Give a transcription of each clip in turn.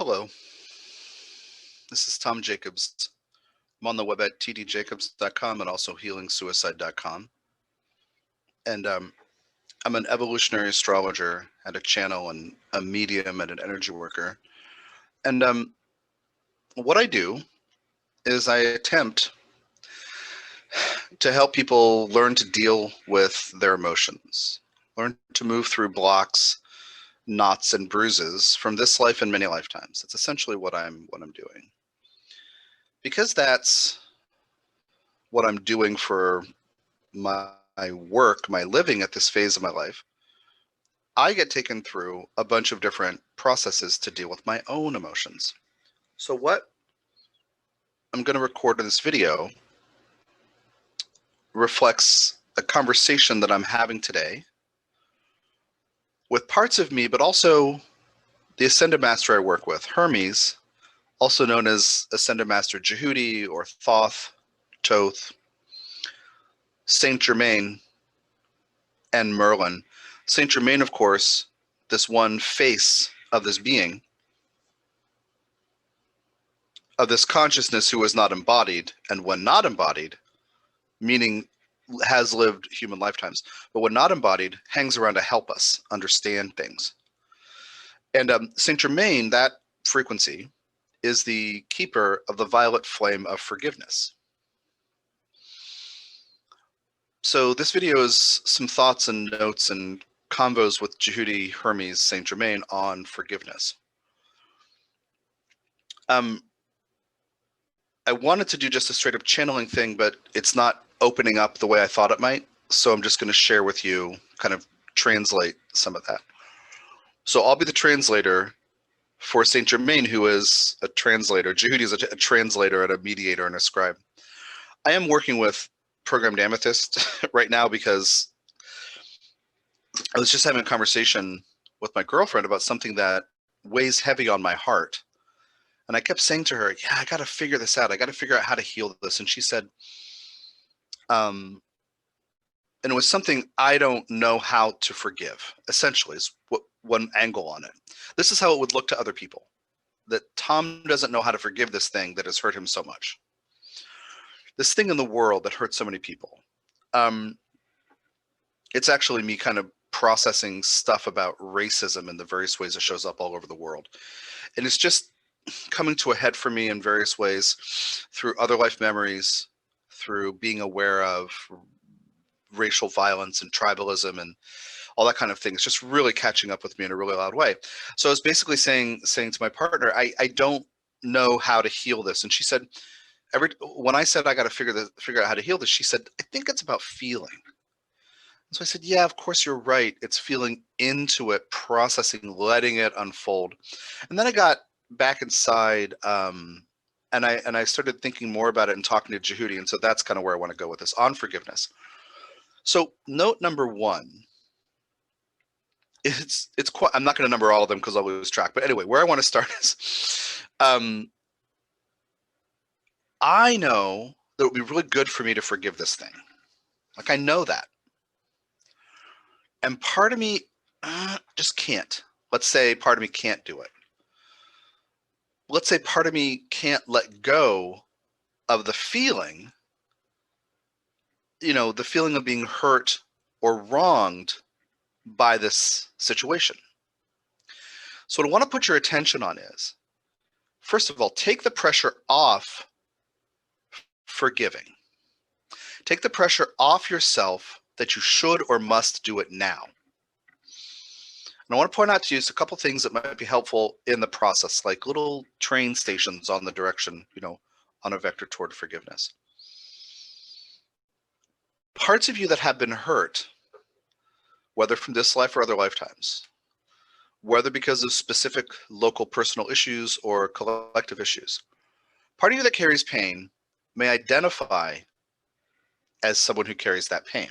Hello, this is Tom Jacobs. I'm on the web at tdjacobs.com and also healingsuicide.com. And I'm an evolutionary astrologer and a channel and a medium and an energy worker. And what I do is I attempt to help people learn to deal with their emotions, learn to move through blocks, knots, and bruises from this life and many lifetimes. That's essentially what I'm doing. Because that's what I'm doing for my work, my living at this phase of my life, I get taken through a bunch of different processes to deal with my own emotions. So what I'm going to record in this video reflects a conversation that I'm having today with parts of me, but also the Ascended Master I work with, Hermes, also known as Ascended Master Jehudi or Thoth, Toth, Saint Germain, and Merlin. Saint Germain, of course, this one face of this being, of this consciousness who is not embodied, and when not embodied, meaning has lived human lifetimes, but when not embodied, hangs around to help us understand things. And Saint Germain, that frequency, is the keeper of the violet flame of forgiveness. So this video is some thoughts and notes and convos with Jehudi, Hermes, Saint Germain on forgiveness. I wanted to do just a straight up channeling thing, but it's not opening up the way I thought it might. So I'm just going to share with you, kind of translate some of that. So I'll be the translator for Saint Germain, who is a translator. Jehudi is a translator and a mediator and a scribe. I am working with Programmed Amethyst right now because I was just having a conversation with my girlfriend about something that weighs heavy on my heart. And I kept saying to her, yeah, I got to figure this out. I got to figure out how to heal this. And she said, and it was something I don't know how to forgive, essentially, is what one angle on it. This is how it would look to other people, that Tom doesn't know how to forgive this thing that has hurt him so much. This thing in the world that hurts so many people. It's actually me kind of processing stuff about racism in the various ways it shows up all over the world. And it's just coming to a head for me in various ways through other life memories, through being aware of racial violence and tribalism and all that kind of thing. It's just really catching up with me in a really loud way. So I was basically saying to my partner, I don't know how to heal this. And she said, when I said I got to figure out how to heal this, she said, I think it's about feeling. And so I said, yeah, of course you're right. It's feeling into it, processing, letting it unfold. And then I got back inside and I started thinking more about it and talking to Jehudi. And so that's kind of where I want to go with this on forgiveness. So note number one, it's quite, I'm not going to number all of them because I'll lose track. But anyway, where I want to start is I know that it would be really good for me to forgive this thing. Like I know that. And part of me just can't. Let's say part of me can't do it. Let's say part of me can't let go of the feeling, the feeling of being hurt or wronged by this situation. So what I want to put your attention on is, first of all, take the pressure off forgiving. Take the pressure off yourself that you should or must do it now. And I want to point out to you just a couple things that might be helpful in the process, like little train stations on the direction, on a vector toward forgiveness. Parts of you that have been hurt, whether from this life or other lifetimes, whether because of specific local personal issues or collective issues, part of you that carries pain may identify as someone who carries that pain,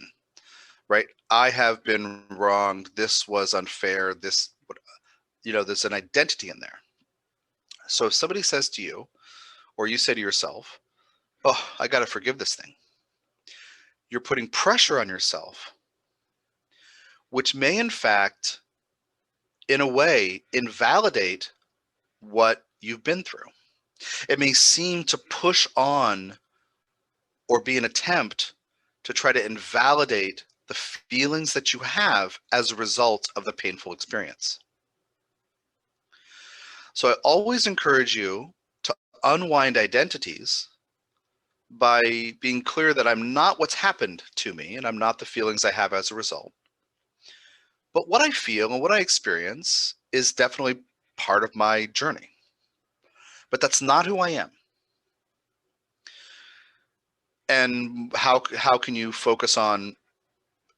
right? I have been wronged. This was unfair. There's an identity in there. So if somebody says to you, or you say to yourself, oh, I got to forgive this thing, you're putting pressure on yourself, which may in fact, in a way, invalidate what you've been through. It may seem to push on or be an attempt to try to invalidate the feelings that you have as a result of the painful experience. So I always encourage you to unwind identities by being clear that I'm not what's happened to me and I'm not the feelings I have as a result. But what I feel and what I experience is definitely part of my journey. But that's not who I am. And how can you focus on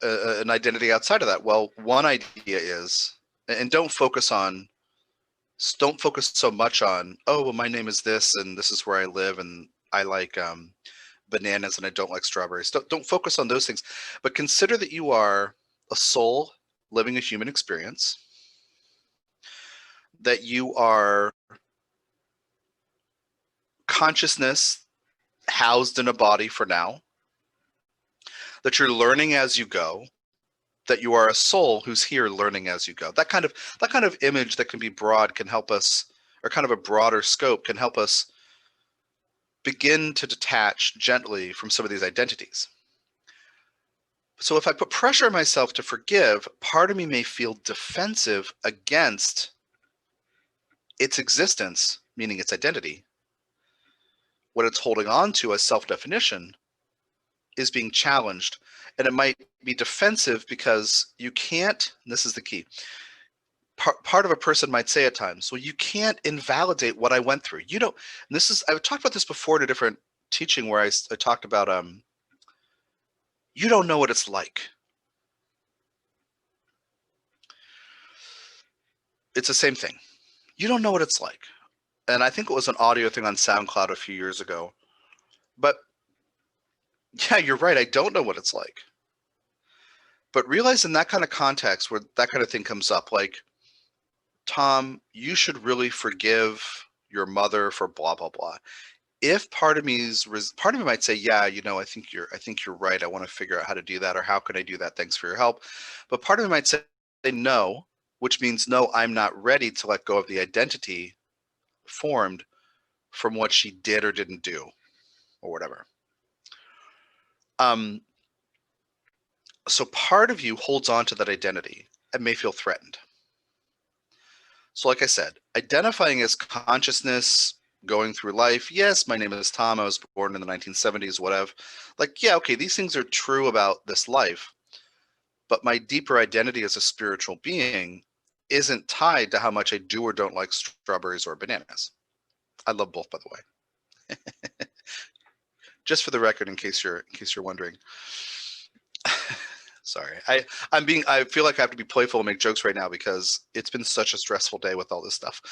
an identity outside of that? Well, one idea is, and don't focus so much on, oh, well, my name is this and this is where I live and I like bananas and I don't like strawberries. Don't focus on those things, but consider that you are a soul living a human experience, that you are consciousness housed in a body for now, that you're learning as you go, that you are a soul who's here learning as you go. That kind of image that can be broad can help us, or kind of a broader scope can help us begin to detach gently from some of these identities. So if I put pressure on myself to forgive, part of me may feel defensive against its existence, meaning its identity. What it's holding on to as self-definition is being challenged. And it might be defensive because you can't, and this is the key, part of a person might say at times, well, you can't invalidate what I went through. You don't, and this is, I've talked about this before in a different teaching where I talked about, you don't know what it's like. It's the same thing. You don't know what it's like. And I think it was an audio thing on SoundCloud a few years ago. But yeah, you're right. I don't know what it's like. But realize in that kind of context where that kind of thing comes up, like, Tom, you should really forgive your mother for blah, blah, blah. If part of me might say, yeah, I think you're right. I want to figure out how to do that, or how can I do that? Thanks for your help. But part of me might say no, which means no, I'm not ready to let go of the identity formed from what she did or didn't do, or whatever. So part of you holds on to that identity and may feel threatened. So like I said, identifying as consciousness going through life, yes, my name is Tom, I was born in the 1970s, whatever. Like, yeah, okay, these things are true about this life, but my deeper identity as a spiritual being isn't tied to how much I do or don't like strawberries or bananas. I love both, by the way. Just for the record, in case you're wondering. Sorry, I feel like I have to be playful and make jokes right now because it's been such a stressful day with all this stuff.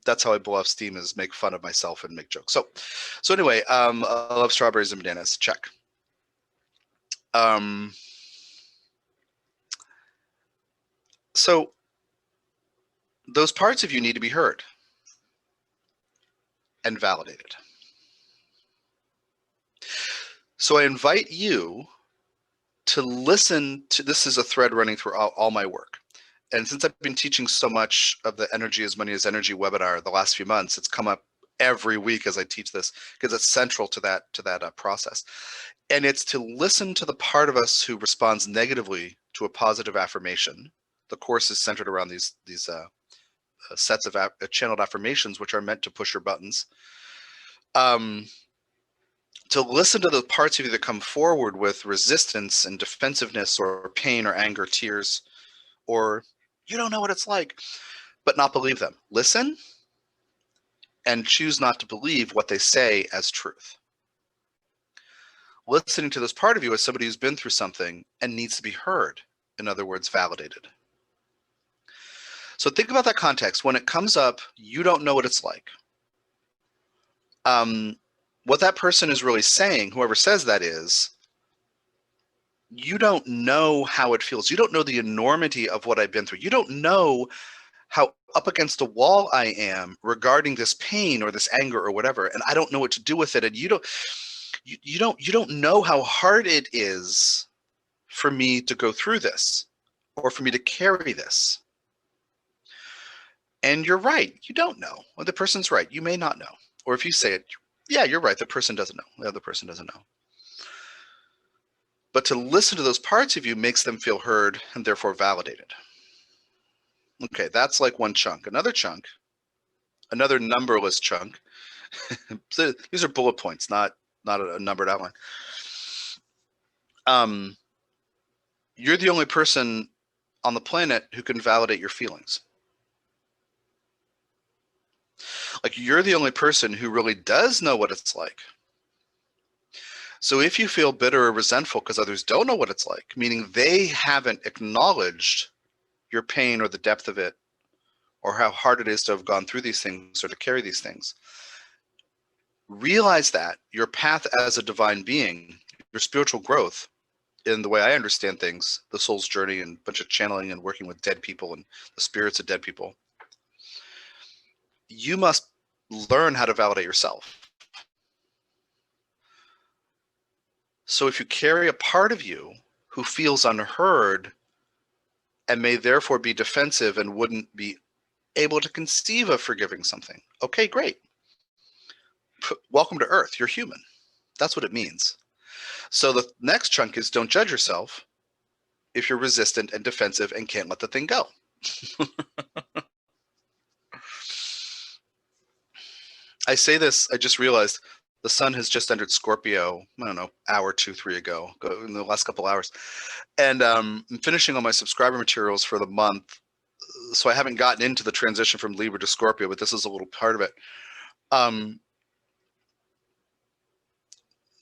That's how I blow off steam, is make fun of myself and make jokes. So anyway, I love strawberries and bananas. Check. So those parts of you need to be heard and validated. So I invite you to listen to, this is a thread running through all my work. And since I've been teaching so much of the Energy as Money as Energy webinar the last few months, it's come up every week as I teach this because it's central to that process. And it's to listen to the part of us who responds negatively to a positive affirmation. The course is centered around these sets of channeled affirmations, which are meant to push your buttons. To listen to the parts of you that come forward with resistance and defensiveness or pain or anger, tears, or you don't know what it's like, but not believe them. Listen and choose not to believe what they say as truth. Listening to this part of you as somebody who's been through something and needs to be heard, in other words, validated. So think about that context. When it comes up, you don't know what it's like. What that person is really saying, whoever says that, is, you don't know how it feels. You don't know the enormity of what I've been through. You don't know how up against the wall I am regarding this pain or this anger or whatever, and I don't know what to do with it. And you don't know how hard it is for me to go through this or for me to carry this. And you're right. You don't know. Or the person's right. You may not know. Or if you say it, yeah, you're right. The person doesn't know. The other person doesn't know. But to listen to those parts of you makes them feel heard and therefore validated. Okay, that's like one chunk. Another chunk, another numberless chunk. So these are bullet points, not a numbered outline. You're the only person on the planet who can validate your feelings. Like, you're the only person who really does know what it's like. So if you feel bitter or resentful because others don't know what it's like, meaning they haven't acknowledged your pain or the depth of it, or how hard it is to have gone through these things or to carry these things, realize that your path as a divine being, your spiritual growth, in the way I understand things, the soul's journey and a bunch of channeling and working with dead people and the spirits of dead people, you must learn how to validate yourself. So if you carry a part of you who feels unheard and may therefore be defensive and wouldn't be able to conceive of forgiving something, okay, great. Welcome to Earth. You're human. That's what it means. So the next chunk is, don't judge yourself if you're resistant and defensive and can't let the thing go. I say this, I just realized the sun has just entered Scorpio, I don't know, hour, 2, 3 ago, in the last couple hours. And I'm finishing all my subscriber materials for the month. So I haven't gotten into the transition from Libra to Scorpio, but this is a little part of it.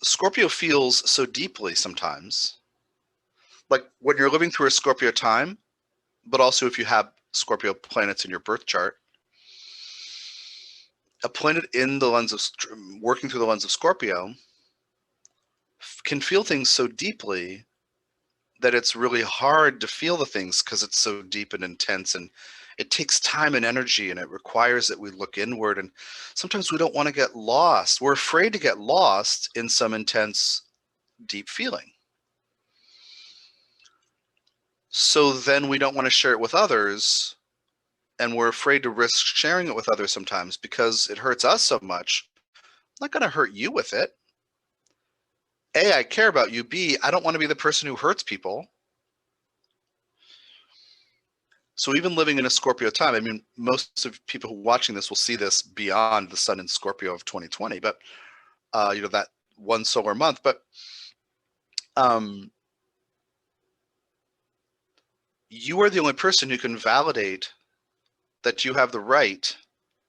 Scorpio feels so deeply sometimes, like when you're living through a Scorpio time, but also if you have Scorpio planets in your birth chart, a planet in the lens of working through the lens of Scorpio can feel things so deeply that it's really hard to feel the things because it's so deep and intense, and it takes time and energy, and it requires that we look inward. And sometimes we don't want to get lost. We're afraid to get lost in some intense, deep feeling. So then we don't want to share it with others, and we're afraid to risk sharing it with others sometimes because it hurts us so much. I'm not going to hurt you with it. A, I care about you. B, I don't want to be the person who hurts people. So even living in a Scorpio time, I mean, most of people who are watching this will see this beyond the sun in Scorpio of 2020, but that one solar month. But you are the only person who can validate that you have the right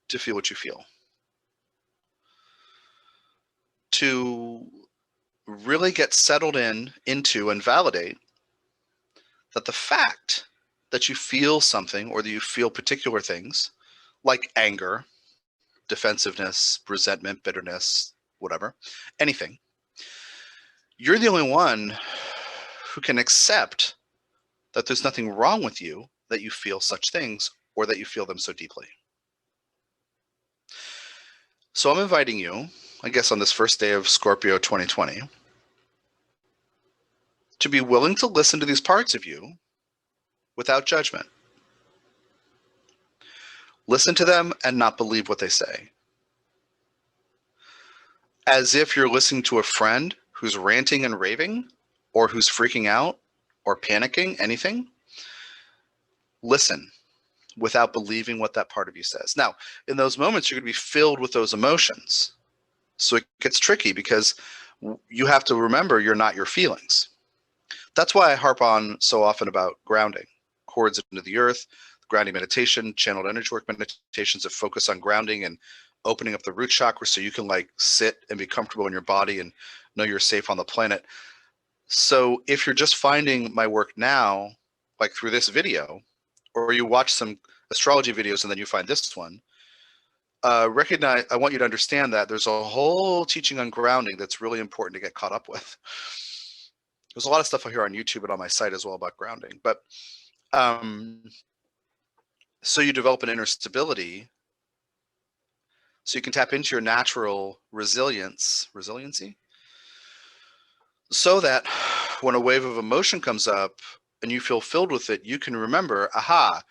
to feel what you feel. To really get settled into and validate that the fact that you feel something, or that you feel particular things like anger, defensiveness, resentment, bitterness, whatever, anything, you're the only one who can accept that there's nothing wrong with you that you feel such things or that you feel them so deeply. So I'm inviting you, I guess on this first day of Scorpio 2020, to be willing to listen to these parts of you without judgment. Listen to them and not believe what they say. As if you're listening to a friend who's ranting and raving, or who's freaking out or panicking, anything. Listen without believing what that part of you says. Now, in those moments, you're going to be filled with those emotions. So it gets tricky because you have to remember you're not your feelings. That's why I harp on so often about grounding, cords into the earth, grounding meditation, channeled energy work meditations that focus on grounding and opening up the root chakra so you can like sit and be comfortable in your body and know you're safe on the planet. So if you're just finding my work now, like through this video, or you watch some astrology videos and then you find this one, I want you to understand that there's a whole teaching on grounding that's really important to get caught up with. There's a lot of stuff I hear on YouTube and on my site as well about grounding. But so you develop an inner stability so you can tap into your natural resiliency, so that when a wave of emotion comes up and you feel filled with it, you can remember, aha,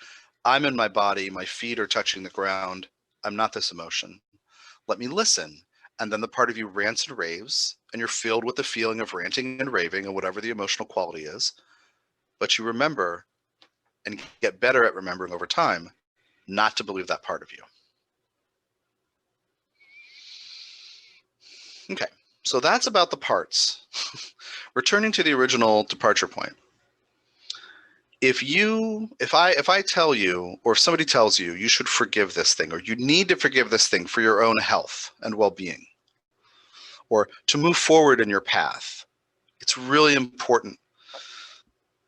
I'm in my body, my feet are touching the ground. I'm not this emotion. Let me listen. And then the part of you rants and raves, and you're filled with the feeling of ranting and raving and whatever the emotional quality is. But you remember and get better at remembering over time not to believe that part of you. Okay, so that's about the parts. Returning to the original departure point. If I tell you, or if somebody tells you, you should forgive this thing, or you need to forgive this thing for your own health and well-being, or to move forward in your path, it's really important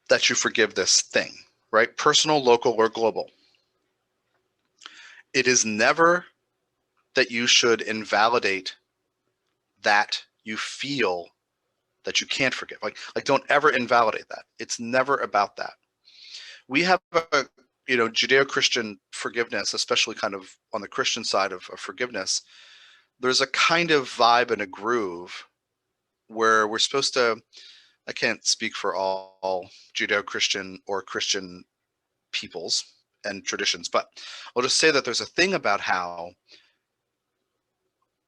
that you forgive this thing, right? Personal, local, or global. It is never that you should invalidate that you feel that you can't forgive. Like don't ever invalidate that. It's never about that. We have a Judeo-Christian forgiveness, especially kind of on the Christian side of forgiveness. There's a kind of vibe and a groove where we're supposed to, I can't speak for all Judeo-Christian or Christian peoples and traditions, but I'll just say that there's a thing about how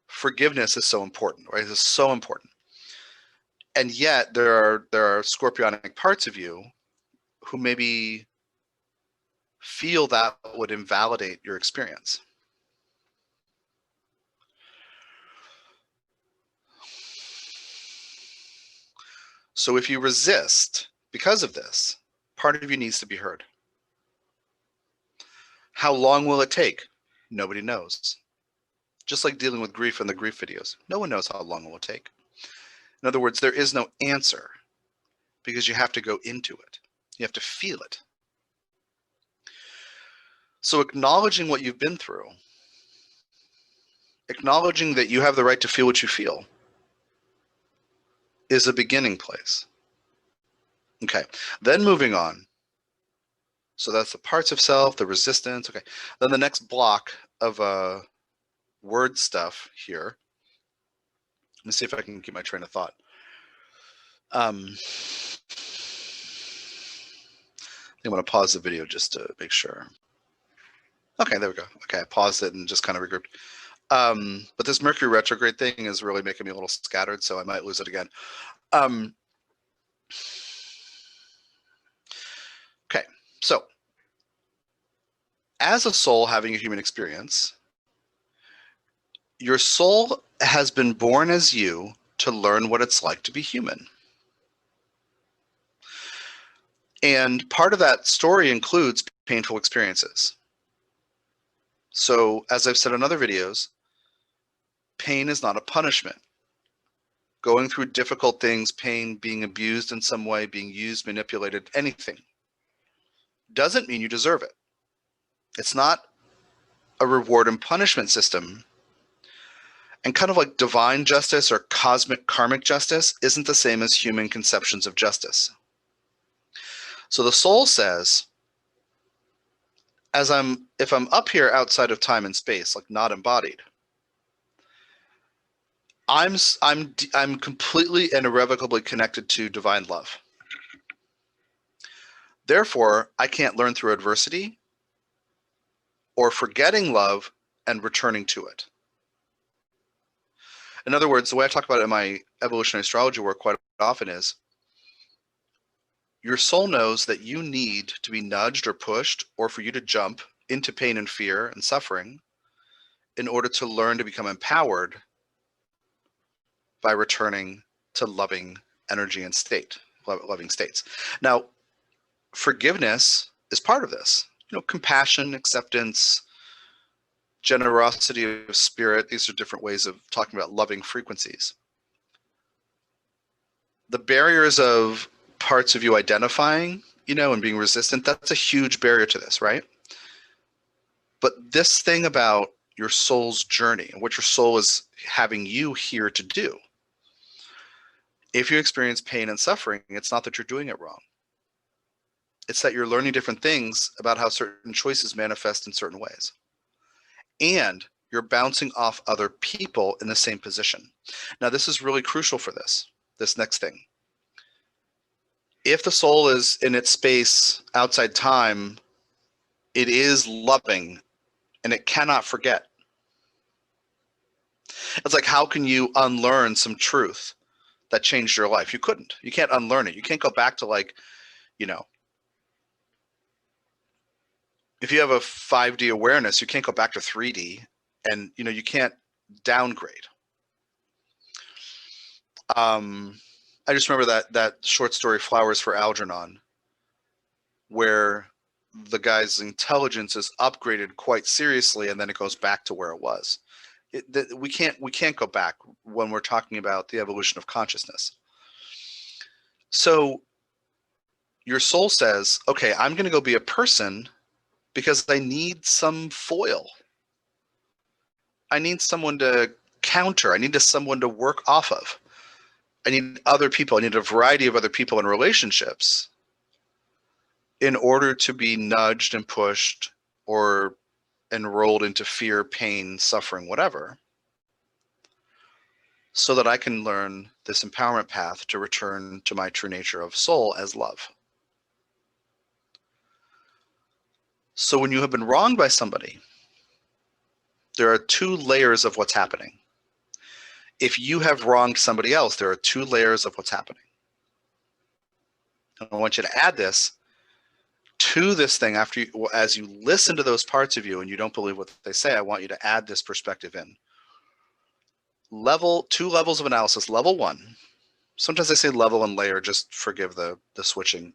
forgiveness is so important, right? It's so important. And yet there are scorpionic parts of you who maybe feel that would invalidate your experience. So if you resist because of this, part of you needs to be heard. How long will it take? Nobody knows. Just like dealing with grief in the grief videos. No one knows how long it will take. In other words, there is no answer because you have to go into it. You have to feel it. So acknowledging what you've been through, acknowledging that you have the right to feel what you feel, is a beginning place. Okay, then moving on. So that's the parts of self, the resistance. Okay, then the next block of word stuff here. Let me see if I can keep my train of thought. I want to pause the video just to make sure. Okay, there we go. Okay, I paused it and just kind of regrouped. But this Mercury retrograde thing is really making me a little scattered, so I might lose it again. Okay, so as a soul having a human experience, your soul has been born as you to learn what it's like to be human. And part of that story includes painful experiences. So as I've said in other videos, pain is not a punishment. Going through difficult things, pain, being abused in some way, being used, manipulated, anything, doesn't mean you deserve it. It's not a reward and punishment system. And kind of like divine justice or cosmic karmic justice isn't the same as human conceptions of justice. So the soul says, if I'm up here outside of time and space, like not embodied, I'm completely and irrevocably connected to divine love. Therefore, I can't learn through adversity or forgetting love and returning to it. In other words, the way I talk about it in my evolutionary astrology work quite often is, your soul knows that you need to be nudged or pushed, or for you to jump into pain and fear and suffering in order to learn to become empowered by returning to loving energy and loving states. Now, forgiveness is part of this. Compassion, acceptance, generosity of spirit. These are different ways of talking about loving frequencies. The barriers of parts of you identifying, and being resistant, that's a huge barrier to this, right? But this thing about your soul's journey and what your soul is having you here to do, if you experience pain and suffering, it's not that you're doing it wrong. It's that you're learning different things about how certain choices manifest in certain ways. And you're bouncing off other people in the same position. Now, this is really crucial for this next thing. If the soul is in its space outside time, It is loving, and it cannot forget. It's like, how can you unlearn some truth that changed your life? You couldn't. You can't unlearn it. You can't go back to, like, you know, if you have a 5D awareness, you can't go back to 3D, and you can't downgrade. I just remember that short story Flowers for Algernon, where the guy's intelligence is upgraded quite seriously, and then it goes back to where it was. We can't go back when we're talking about the evolution of consciousness. So your soul says, okay, I'm going to go be a person because I need some foil. I need someone to counter. I need someone to work off of. I need other people. I need a variety of other people in relationships in order to be nudged and pushed or enrolled into fear, pain, suffering, whatever, so that I can learn this empowerment path to return to my true nature of soul as love. So when you have been wronged by somebody, there are two layers of what's happening. If you have wronged somebody else, there are two layers of what's happening. And I want you to add this to this thing as you listen to those parts of you and you don't believe what they say. I want you to add this perspective in. Two levels of analysis. Level one. Sometimes I say level and layer, just forgive the switching.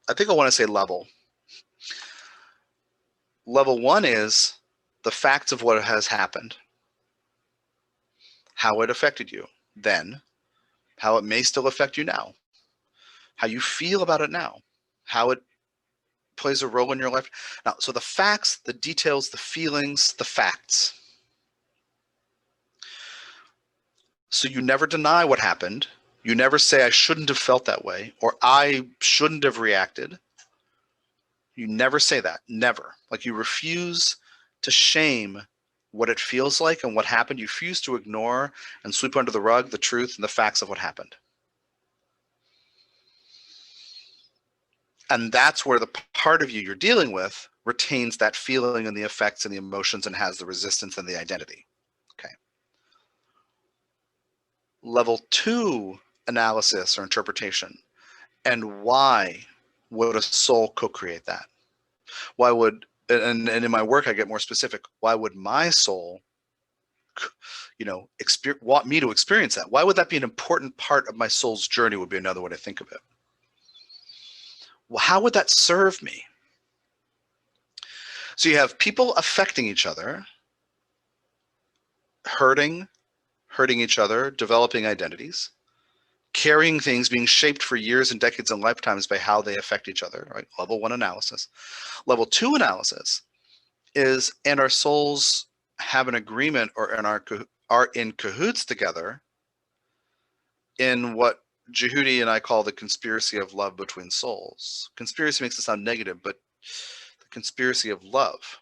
I think I want to say level. Level one is the facts of what has happened, how it affected you then, how it may still affect you now, how you feel about it now, how it plays a role in your life now. So the facts, the details, the feelings, the facts. So you never deny what happened. You never say, I shouldn't have felt that way, or I shouldn't have reacted. You never say that. Never. Like, you refuse to shame what it feels like and what happened. You refuse to ignore and sweep under the rug the truth and the facts of what happened. And that's where the part of you you're dealing with retains that feeling and the effects and the emotions and has the resistance and the identity. Okay. Level two analysis or interpretation. And why would a soul co-create that? Why would, and in my work I get more specific, why would my soul want me to experience that? Why would that be an important part of my soul's journey, would be another way to think of it. Well, how would that serve me? So you have people affecting each other, hurting each other, developing identities, carrying things, being shaped for years and decades and lifetimes by how they affect each other, right? Level one analysis. Level two analysis is, and our souls have an agreement or are in cahoots together in what Jehudi and I call the conspiracy of love between souls. Conspiracy makes it sound negative, but the conspiracy of love.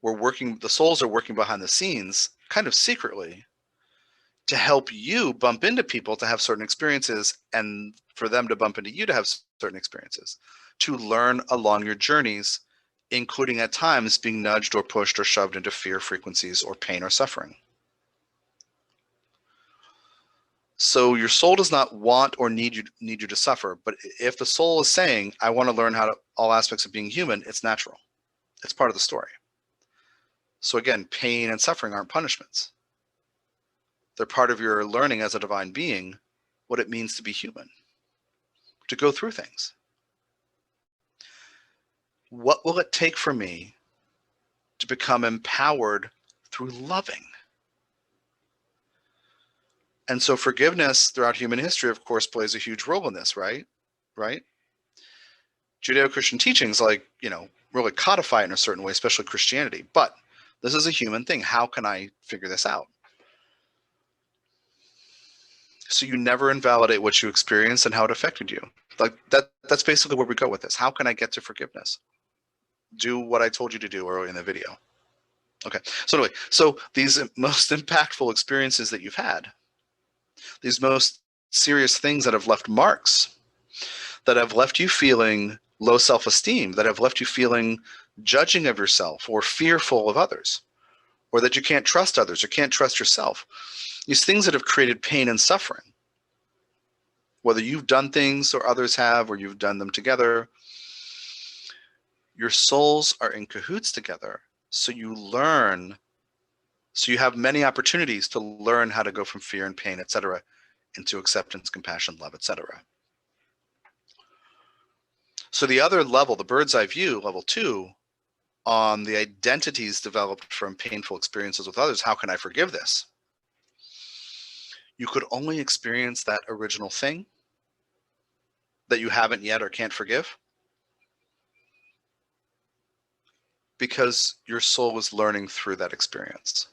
The souls are working behind the scenes, kind of secretly, to help you bump into people to have certain experiences, and for them to bump into you to have certain experiences, to learn along your journeys, including at times being nudged or pushed or shoved into fear frequencies or pain or suffering. So your soul does not want or need you to suffer. But if the soul is saying, I want to learn all aspects of being human, it's natural. It's part of the story. So again, pain and suffering aren't punishments. They're part of your learning as a divine being what it means to be human, to go through things. What will it take for me to become empowered through loving? And so forgiveness throughout human history, of course, plays a huge role in this, right? Right? Judeo-Christian teachings, really codify it in a certain way, especially Christianity. But this is a human thing. How can I figure this out? So you never invalidate what you experienced and how it affected you. That's basically where we go with this. How can I get to forgiveness? Do what I told you to do earlier in the video. Okay. So anyway, these most impactful experiences that you've had, these most serious things that have left marks, that have left you feeling low self-esteem that have left you feeling judging of yourself or fearful of others, or that you can't trust others or can't trust yourself. These things that have created pain and suffering, whether you've done things or others have, or you've done them together, your souls are in cahoots together. So you learn, so you have many opportunities to learn how to go from fear and pain, etc., into acceptance, compassion, love, etc. So the other level, the bird's eye view, level 2, on the identities developed from painful experiences with others, how can I forgive this? You could only experience that original thing that you haven't yet or can't forgive because your soul is learning through that experience.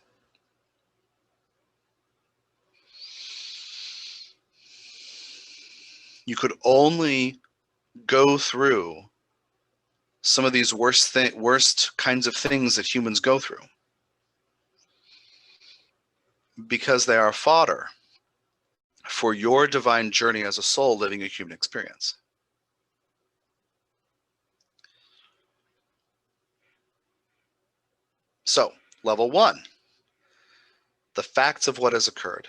You could only go through some of these worst kinds of things that humans go through because they are fodder for your divine journey as a soul living a human experience. So, level 1, the facts of what has occurred,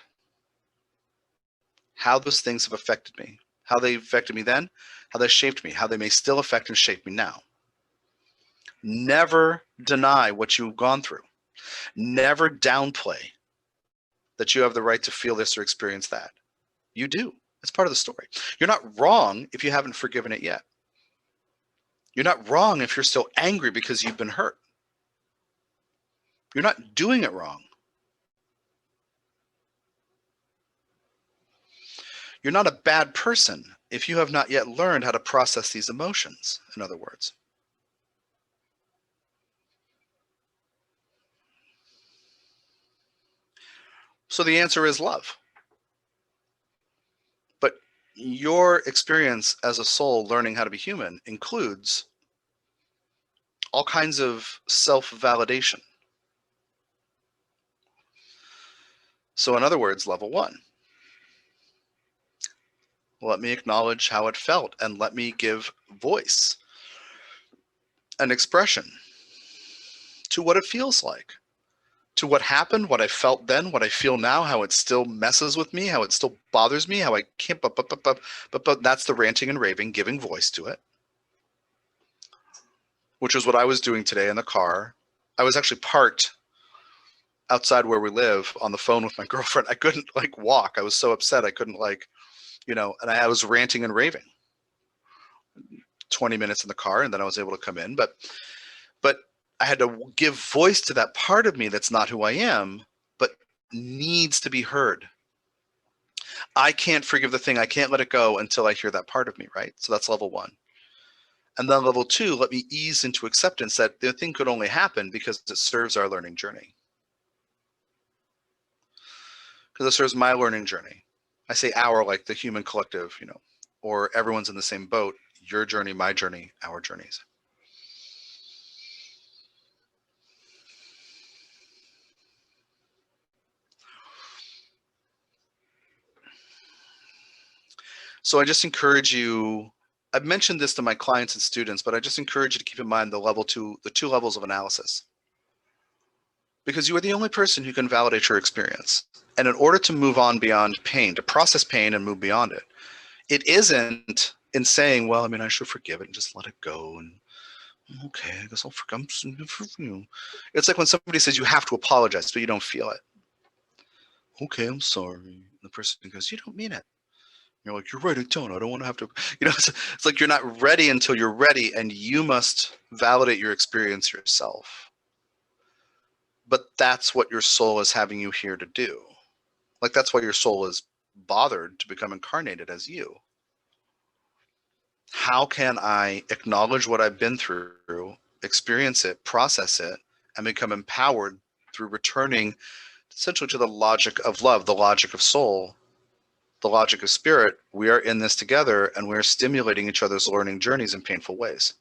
how those things have affected me, how they affected me then, how they shaped me, how they may still affect and shape me now. Never deny what you've gone through. Never downplay that you have the right to feel this or experience that. You do. It's part of the story. You're not wrong if you haven't forgiven it yet. You're not wrong if you're still angry because you've been hurt. You're not doing it wrong. You're not a bad person if you have not yet learned how to process these emotions, in other words. So the answer is love. But your experience as a soul learning how to be human includes all kinds of self-validation. So in other words, level 1, let me acknowledge how it felt and let me give voice and expression to what it feels like, to what happened, what I felt then, what I feel now, how it still messes with me, how it still bothers me, how I can't, but that's the ranting and raving, giving voice to it, which is what I was doing today in the car. I was actually parked outside where we live on the phone with my girlfriend. I couldn't like walk. I was so upset. I couldn't like, and I was ranting and raving 20 minutes in the car, and then I was able to come in. But I had to give voice to that part of me that's not who I am, but needs to be heard. I can't forgive the thing. I can't let it go until I hear that part of me, right? So that's level 1. And then level 2, let me ease into acceptance that the thing could only happen because it serves our learning journey. Because it serves my learning journey. I say our like the human collective, or everyone's in the same boat. Your journey, my journey, our journeys. So I just encourage you, I've mentioned this to my clients and students, but I just encourage you to keep in mind the 2 levels of analysis. Because you are the only person who can validate your experience. And in order to move on beyond pain, to process pain and move beyond it, it isn't in saying, well, I should forgive it and just let it go. And okay, I guess I'll forgive you. It's like when somebody says you have to apologize, but you don't feel it. Okay, I'm sorry. The person goes, you don't mean it. You're like, you're right, I don't want to have to, it's like you're not ready until you're ready, and you must validate your experience yourself. But that's what your soul is having you here to do. Like, that's why your soul is bothered to become incarnated as you. How can I acknowledge what I've been through, experience it, process it, and become empowered through returning essentially to the logic of love, the logic of soul, the logic of spirit? We are in this together, and we're stimulating each other's learning journeys in painful ways.